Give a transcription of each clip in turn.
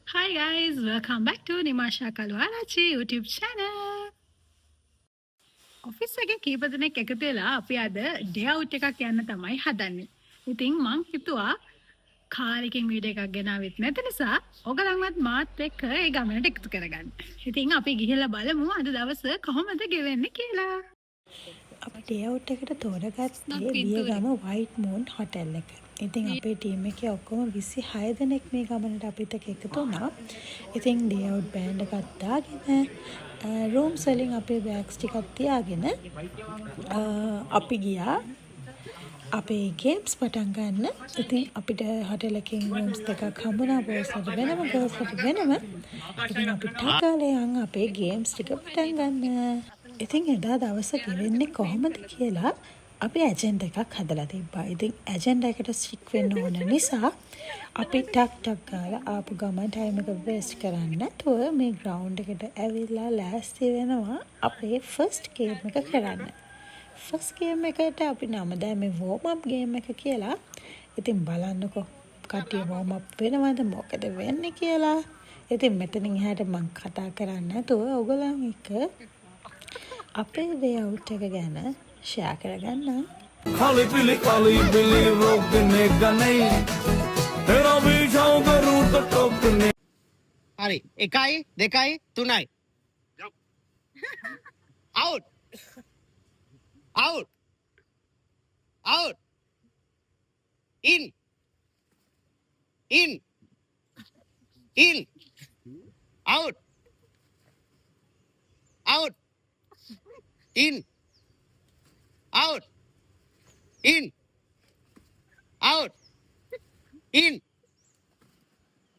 Hi guys, welcome back to Nimasha Kalwarachi YouTube channel. Office එකේ කීප දෙනෙක් එකතු වෙලා අපි අද ඩේ අවුට් එකක් යන්න තමයි හදන්නේ. ඉතින් මං හිතුවා කාර් එකකින් වීඩියෝ එකක් ගෙනාවෙත් නැති නිසා ඔයගලන්වත් මාත් එක්ක ඒ ගමනට එකතු කරගන්න. ඉතින් අපි ගිහිල්ලා බලමු අද දවස කොහොමද ගෙවෙන්නේ කියලා. අපි ඩේ අවුට් එකට තෝරගත්තේ බියගම වයිට් මූන් හොටෙල් එක. ඉතින් අපේ ටීම් එකේ ඔක්කොම 26 දෙනෙක් මේ ගමනට අපිට එකතු වුණා. ඉතින් ඩේ අවුට් බෑන්ඩ් එකක් දාගෙන රූම්ස් වලින් අපේ බෑග්ස් ටිකක් තියාගෙන අපි ගියා අපේ ගේම්ස් පටන් ගන්න. ඉතින් අපිට හොටෙල් එකකින් රූම්ස් දෙකක් හම්බුණා බෝයිස්ලට වෙනම ගර්ල්ස්ලට වෙනම. ඉතින් අපි ටකලේ යන් අපේ ගේම්ස් ටික පටන් ගන්න. ඉතින් එදා දවස ගෙවෙන්නේ කොහොමද කියලා අපි ඇජෙන්ඩා එකක් හදලා තිබ්බා. ඉතින් ඇජෙන්ඩා එකට ස්ටික් වෙන්න ඕන නිසා අපි ටක් ගාලා ආපු ගමන් ටයිම් එක වේස්ට් කරන්නේ නැතුව මේ ග්‍රවුන්ඩ් එකට ඇවිල්ලා ලෑස්ති වෙනවා අපේ ෆස්ට් ගේම් එක කරන්න. ෆස්ට් ගේම් එකට අපි නම දැම්මේ වෝම් අප් ගේම් එක කියලා. ඉතින් බලන්නකෝ කට්ටිය වෝම් අප් වෙනවද මොකද වෙන්නේ කියලා. ඉතින් මෙතනින් එහාට මම කතා කරන්නේ නැතුව ඔයගොල්ලන් එක්ක අපේ ඩේ අවුට් එක ගැන ෂෙයා කරගන්නම්. खाली पीली रोकने का नहीं तेरा बीछाओ करूं तो टोकने. හරි 1යි 2යි 3යි out out out in in in out out in out in out in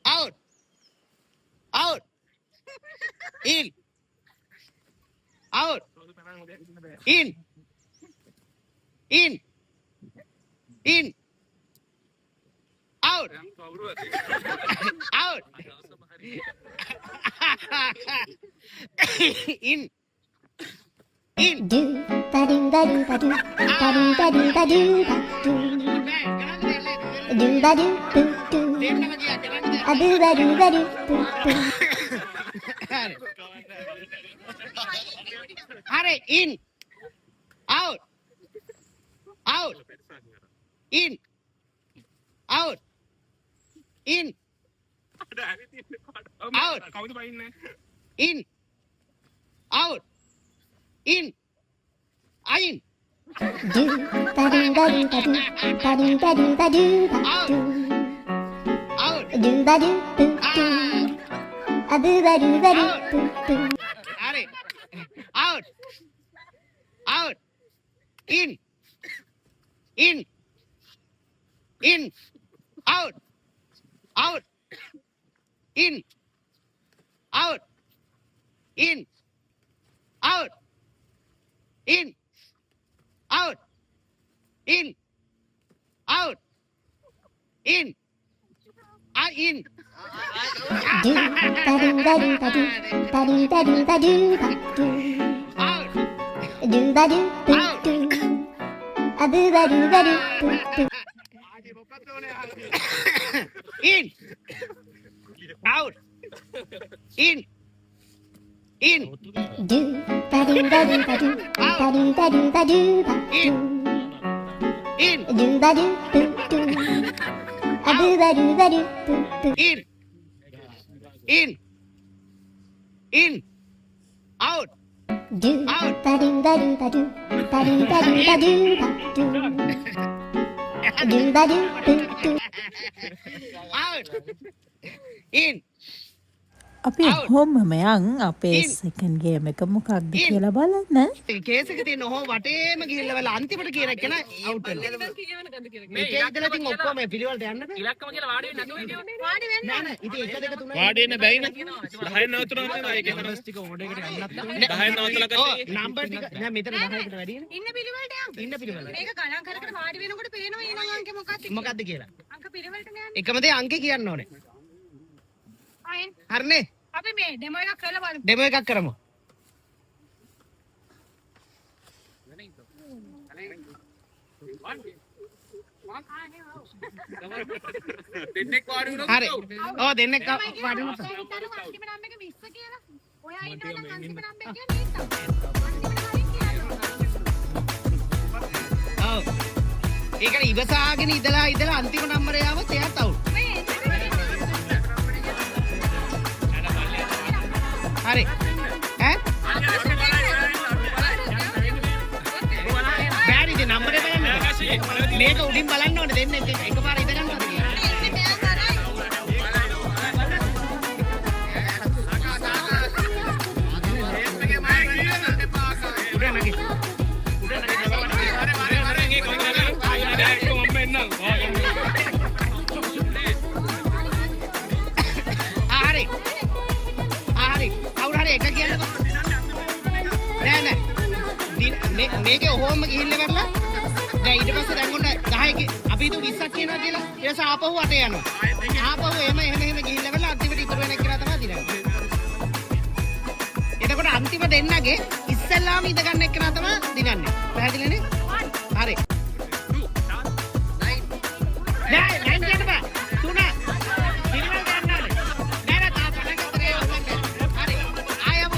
out out in out in in in out out in in do ba do ba do ba do ba do ba do ba do ba do do ba do do do a do ba do ba do do do. Hurry in out out in out in out in out in in Do ba do ba do ba do ba do ba do ba do ba do out do ba do do do a do ba do ba do do do. Hurry out out in in in out out in out in out in out in out in in Do ba do ba do ba do ba do ba do ba do ba do out do ba do do do a do ba do ba do do do. in out in in Do ba do ba do ba do ba do ba do ba do ba do in do ba do do do a do ba do ba do do do. in in out Do ba do ba do ba do ba do ba do ba do ba do do ba do do do. out in අපි හොම්මම යන් අපේ second game එක මොකක්ද කියලා බලන්න. Case එක තියෙන ඔහොම වටේම ගිහිල්ලා වෙලා අන්තිමට කියන එක නා අවුට් වෙනවා. මේකේ ඉඳලා තින් ඔක්කොම පිළිවෙලට යන්නද? ඉලක්කම කියලා වාඩි වෙන්න නැතුව හිටියෝනේ. වාඩි වෙන්න. නෑ නෑ. ඉතින් 1 2 3 වාඩි වෙන්න බැයි නේ. 10 නවතුනවා නේද? ඒක නම්බර්ස් ටික ඕඩර් එකට යන්නත් ඕනේ. 10 නවතලා ගත්තා. නම්බර් ටික නෑ මෙතන 10කට වැඩිනේ. ඉන්න පිළිවෙලට යන්න. ඉන්න පිළිවෙල. මේක ගණන් කර කර වාඩි වෙනකොට පේනවා ඊළඟ අංකේ මොකක්ද කියලා. මොකද්ද කියලා? අංක පිළිවෙලට යන්න. එකම දේ අංකේ කියන්න ඕනේ. අයින්. හරිනේ. අපි මේ ඩෙමෝ එකක් කරලා බලමු. ඩෙමෝ එකක් කරමු. දෙන්නෙක් වාඩි වුණොත් හරි. ඔව් දෙන්නෙක් වාඩි වුණා. අන්තිම නම් එක මිස් කියලා. ඔයා ඉන්නවා නම් අන්තිම නම් එක කියන්නේ ඉන්න. ඔව්. ඒකට ඉවසාගෙන ඉඳලා අන්තිම නම්බරේ ආවොත් එයාත් අවුට්. හරි. ඈ? බෑරිද නම්බරේ බලන්න. මේක උඩින් බලන්න ඕනේ දෙන්නෙක් එකපාර ඉඳ ගන්නවද කියලා. මේකේ ඔහොම ගිහිල්ලා කරලා දැන් ඊට පස්සේ දැන් ඔන්න 10 අපි හිතුව 20ක් කියනවා කියලා ඊට පස්සේ ආපහු 8 යනවා ආපහු එහෙම ගිහිල්ලා කරලා අන්තිමට ඉතුරු වෙන එක කියලා තමයි දිනන්නේ එතකොට අන්තිම දෙන්නගේ ඉස්සෙල්ලාම ඉඳ ගන්න එක නා තමයි දිනන්නේ පැහැදිලිනේ හරි නෑ කියන්න බෑ තුන පිළිවෙල ගන්න ඕනේ නෑ තා පටන් ගත්තා හරි ආයම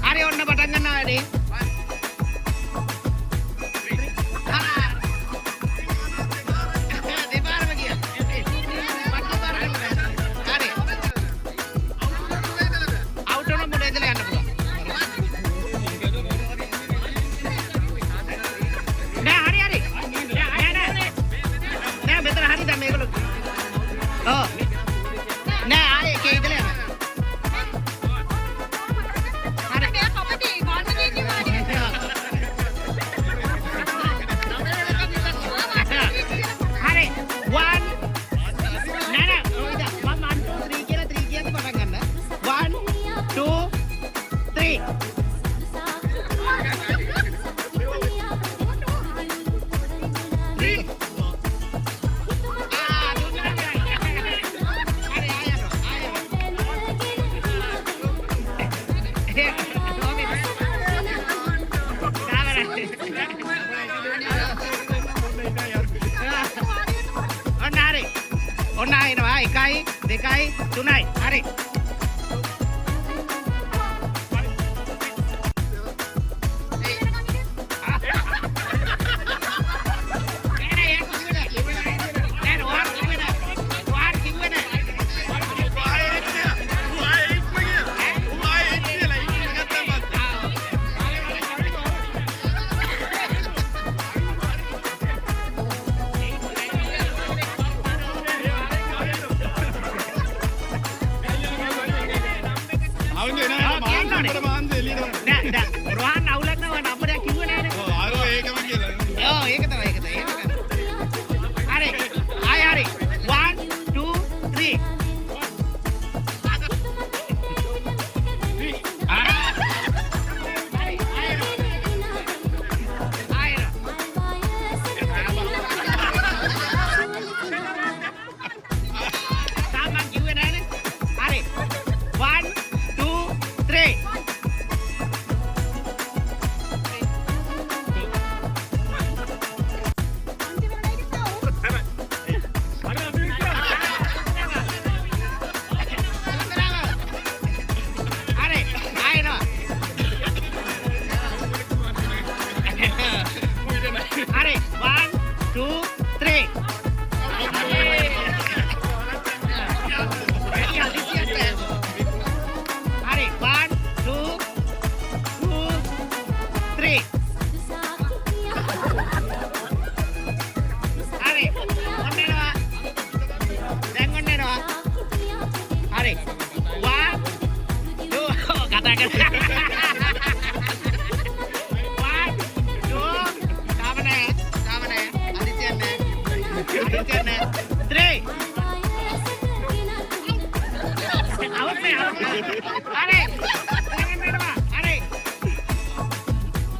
හරි ඔන්න පටන් ගන්නවා වැඩේ දෙපාරම ගියා හරි අවුට් වුණා මොඩ ඉඳලා යන්න පුළුවන් නෑ හරි නෑ මෙතන හරි දැන් මේගොල්ලෝ ඔව් නෑ ආයේ කේ ඉඳලා යන්න ඔන්න ආයෙනවා 1 2 3යි හරි රෝහන් අවුලක් නෑ නම්බරයක් කිව්වේ නෑනේ ඔව් ආරෝ ඒකම කියලා ඔව් ඒක තමයි හරි ආයි හරි 1 2 3 සාමන් කිව්වේ නෑනේ හරි 1 2 3 හරි. හරි.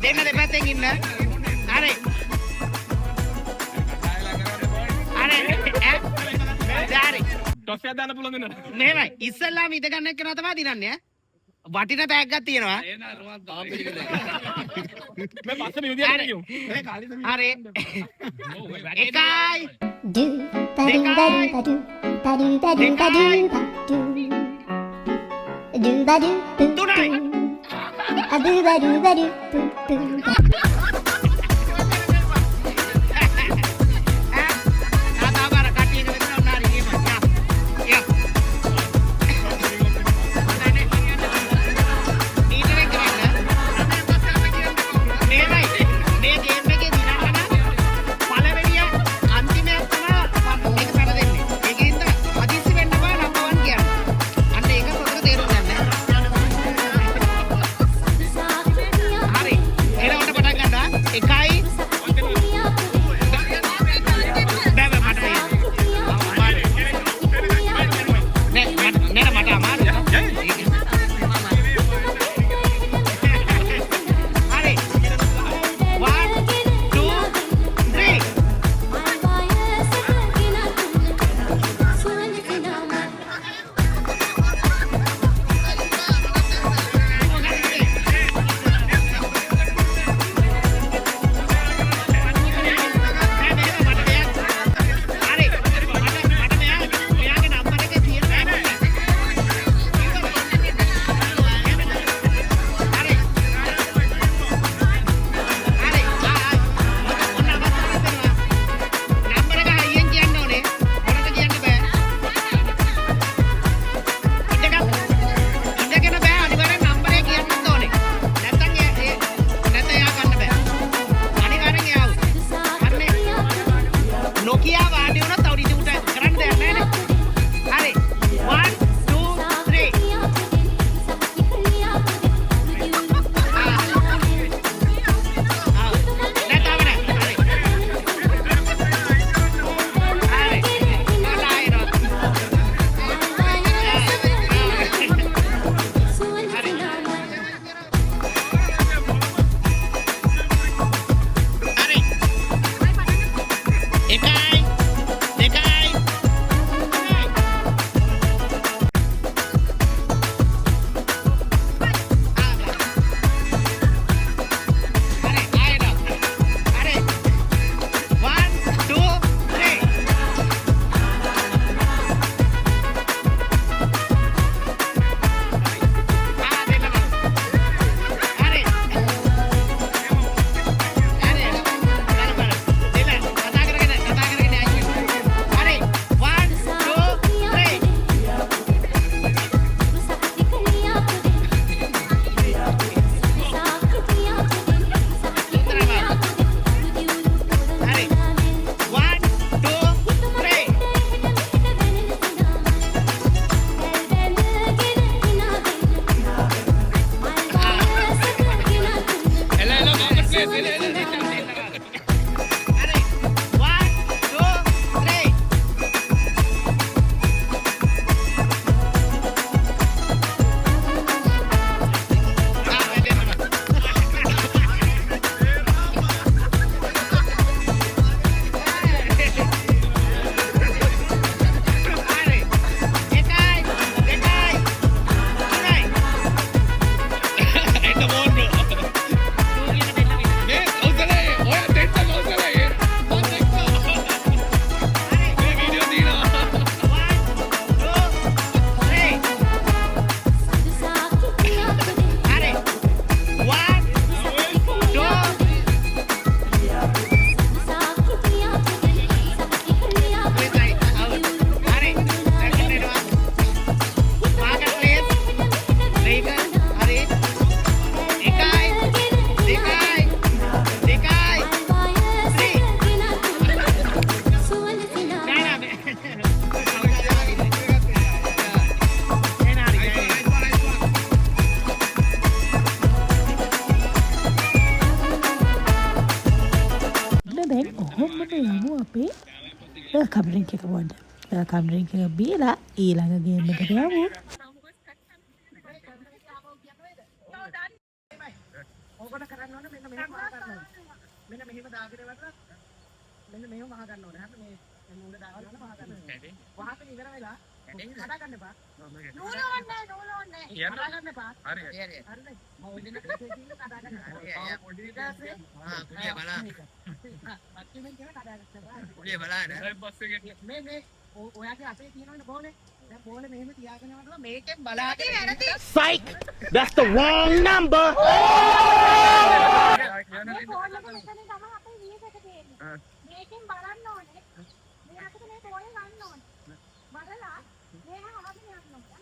දෙන්න දෙපැත්තෙන් ඉන්න. හරි. හරි. හරි. ටොස් එකක් දාන්න පුළුවන් නේද? මෙහෙමයි. ඉස්සල්ලාම ඉඳ ගන්න එක නා තමයි දිනන්නේ ඈ. වටින තෑග්ගක් තියෙනවා. මේ පස්සේ මේ විදියට කියමු. හරි. එකයි. Do ba do ba do ba do ba do ba do ba do ba do do ba do boo තුනයි. a do ba do ba do boo boo තාතාවර කට්ටියක විතර උනාරි කියපන්. යා. ඊටරේ කරන්න. මේමයි. මේ ගේම් එකේ දිනන්න පළවෙනිය අන්තිමයක් තමයි මේක පැන දෙන්නේ. ඒකෙන්ද හදිස්සි වෙන්න බෑ නම්බර් 1 කියන්නේ. අන්න ඒක පොතක තේරුම් ගන්න. හරි. එනකොට පටන් ගන්නවා. එකයි බෑ බෑ මට නෑ මට අමාරුයි. හරි. 1 2 3 Nokia වාඩි වුණා තව ඉති උට කරන්න දෙයක් නැහැ නේ. හරි. 1 2 3 එකයි දෙකයි හරි ආයෙත් හරි 1 2 3 අපේ වෙල්කම් ඩ්‍රින්ක් එක බොන්න. වෙල්කම් ඩ්‍රින්ක් එක බීලා ඊළඟ ගේම් එකට යමු. ගන්න ඕනේ මෙන්න මෙහෙම වහ ගන්න ඕනේ. මෙන්න මෙහෙම දාගෙන වටලා මෙන්න මෙහෙම වහ ගන්න ඕනේ. හරි මේ මුල දාගෙන වහ ගන්න ඕනේ. වහගෙන ඉවර වෙලා කඩා ගන්න එපා. නූල ඕනේ. කඩා ගන්න එපා. හරි. හරිද? මම ඔය දෙන්න කඩා ගන්න. පොඩි දාසේ. පුලිය බලන්න. මැක්සිමම් කියලා කඩා ගන්න. පුලිය බලන්න. බස් එකේ මේ ඔයාගේ අතේ තියෙනවනේ බෝලේ. දැන් බෝලේ මෙහෙම තියාගෙන වටලා මේකෙන් බලාගෙන වැරදි. Psych! That's the wrong number! මේකෙන් බලන්න ඕනේ. මේ අතට මේ බෝලේ ගන්න ඕනේ. බලලා මෙහෙම අහගෙන යන්න ඕනේ.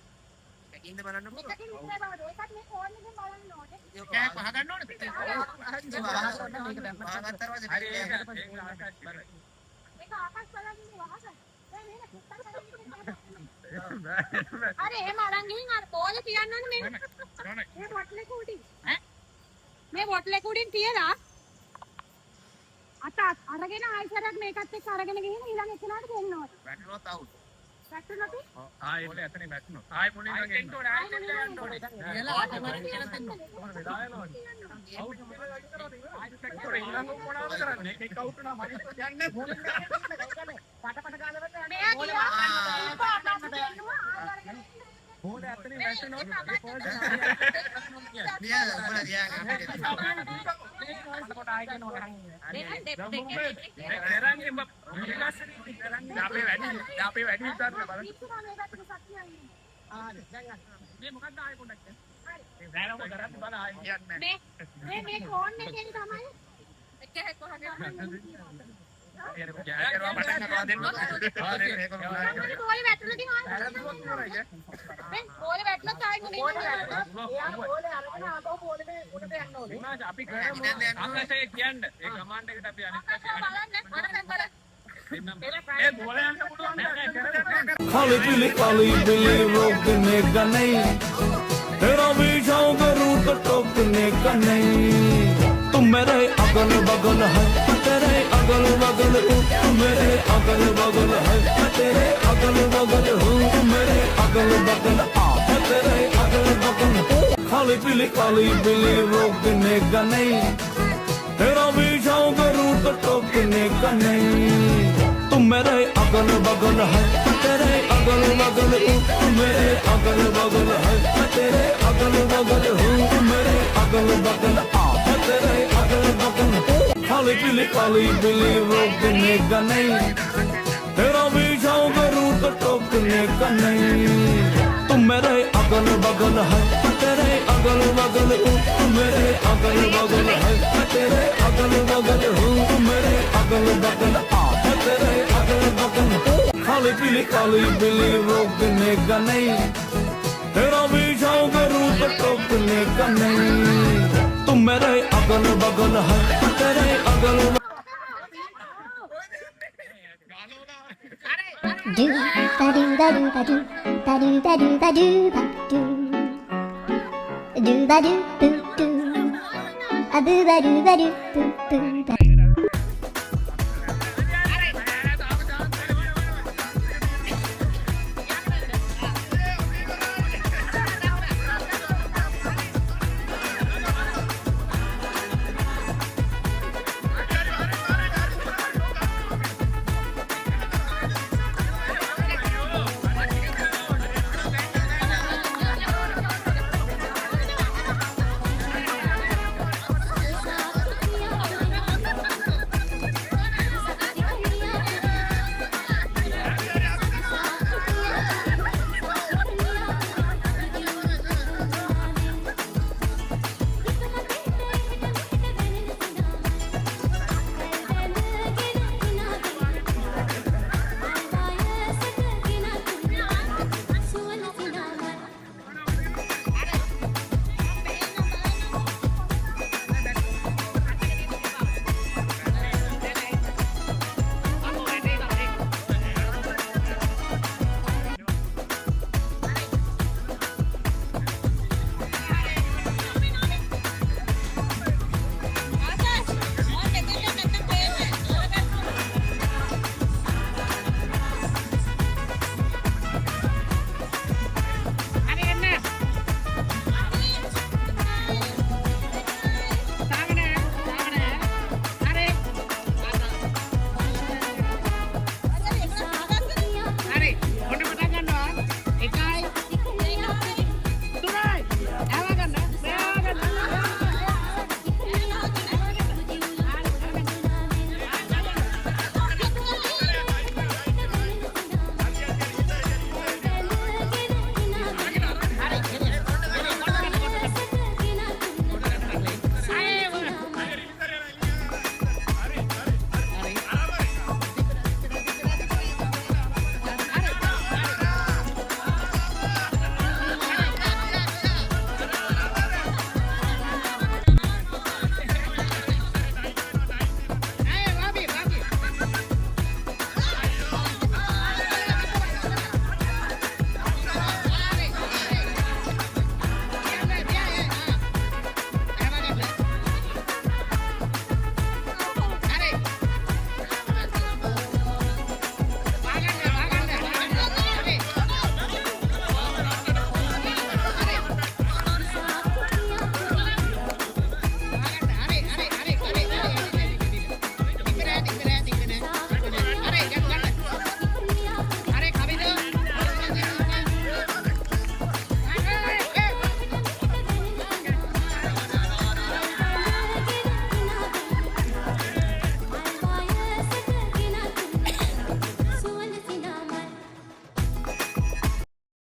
ඉන්න බලන්න බෝ. එකකින් ඉන්නේ බව ඒකත් මේ ෆෝන් එකෙන් බලන්න ඕනේ. කෑක් වහ ගන්න ඕනේ. මේක දැන් වහ ගත්තා පස්සේ හරි ඒක ආකාශ බලන්න වහස. අර එහෙම අරන් ගිහින් අර බෝල තියන්න ඕනේ මේ බොට්ලේ කුඩින් ඈ මේ බොට්ලේ කුඩින් තියලා අත අරගෙන ආයිසරක් මේකත් එක්ක අරගෙන ගිහින් ඊළඟ එක්කනට දෙන්න ඕනේ වැටුනොත් අවුට් වැටුනොත් ආයෙ ඔය එතනින් වැටුණා. ආයෙ මොනින් ගන්න ඕනේ. ආයෙ දෙන්න ඕනේ. කියලා ආයෙත් කියලා දෙන්න ඕනේ. වෙලාවනවා. අවුට් කියලා ඉන්නකො මොනවද කරන්නේ? ඒක අවුට් නම් හරි යන්නේ මොනින් ගන්න පට ගානවට මෙයා බෝලේ අතනින් වැටුනොත් ඒ පොල් දියා උඹලා දියා ගන්න. කොට ආයෙ කියනවා. අපේ වැඩි හිතන්න බලන්න. මේ මොකක්ද ආයෙ පොඩ්ඩක් දැනම කරත් බල ආයෙ කියන්නේ මේ ෆෝන් එකෙන් තමයි එක එක කොහොමද බෝලේ වැටුණා දිහා මේ බෝලේ වැටුණා තායි මොනේ බෝලේ අරගෙන ආපහු බෝලේ මේ උඩට යන්න ඕනේ. අපි කරමු අංගසේ කියන්න ඒ කමාන්ඩ් එකට අපි අනිත් ඒ බෝලේ යන්න පුළුවන් නෑ खाली पीली रोकने का नहीं तेरा भी शौक रूट टोकने का नहीं तुम मेरे अगल बगल है तेरे अगल बगल तुम मेरे अगल बगल है तेरे अगल बगल हूँ मेरे अगल बगल तेरे अगल बगल खाली पीली रोकने का नहीं तेरा भी शौक रूट टोकने का नहीं तुम मेरे अगल बगल है तेरे अगल बगल तुम मेरे अगल बगल है तेरे अगल बगल हूँ मेरे अगल बगल तेरे अगल बगल खाली पीली रोकने का नहीं तेरा भी शौक रूट टोकने का नहीं तुम मेरे अगल बगल है तेरे अगल बगल तुम मेरे अगल बगल है तेरे अगल बगल हूँ मेरे अगल बगल तेरे अगल बगल खाली पीली रोकने का नहीं तेरा भी शौक रूट टोकने का नहीं तुम मेरे अगल बगल है तेरे अगल do ba do ba do ba do ba do ba do ba do ba do ba do boo do a boo ba do ba do boo